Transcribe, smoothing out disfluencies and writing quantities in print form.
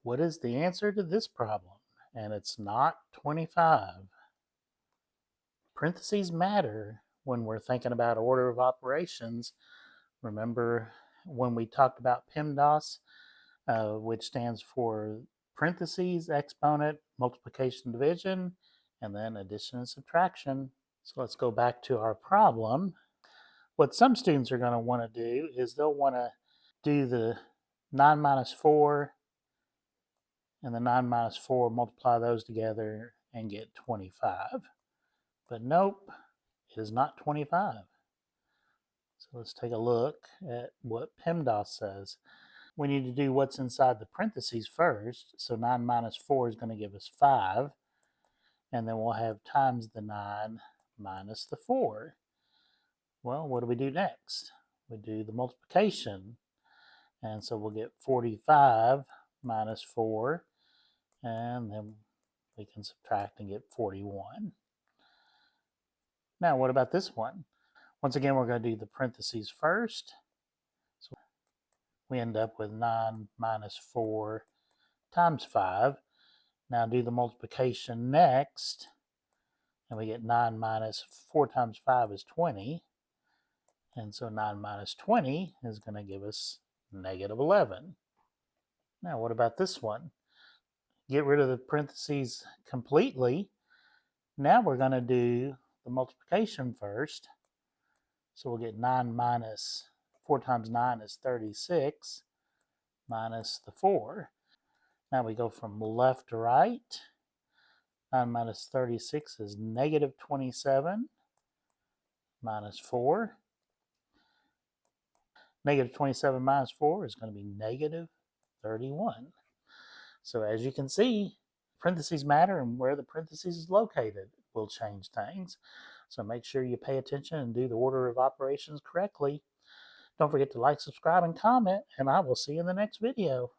What is the answer to this problem? And it's not 25. Parentheses matter when we're thinking about order of operations. Remember when we talked about PEMDAS, which stands for parentheses, exponent, multiplication, division, and then addition and subtraction. So let's go back to our problem. What some students are going to want to do is they'll want to do the 9 minus 4 and the 9 minus 4, multiply those together and get 25. But nope, it is not 25. So let's take a look at what PEMDAS says. We need to do what's inside the parentheses first. So 9 minus 4 is going to give us 5. And then we'll have times the 9 minus the 4. Well, what do we do next? We do the multiplication. And so we'll get 45 minus 4. And then we can subtract and get 41. Now, what about this one? Once again, we're going to do the parentheses first. So we end up with 9 minus 4 times 5. Now do the multiplication next. And we get 9 minus 4 times 5 is 20. And so 9 minus 20 is going to give us negative 11. Now, what about this one? Get rid of the parentheses completely. Now we're going to do the multiplication first. So we'll get 9 minus 4 times 9 is 36 minus the 4. Now we go from left to right. 9 minus 36 is negative 27 minus 4. Negative 27 minus 4 is going to be negative 31. So as you can see, parentheses matter, and where the parentheses is located will change things. So make sure you pay attention and do the order of operations correctly. Don't forget to like, subscribe, and comment, and I will see you in the next video.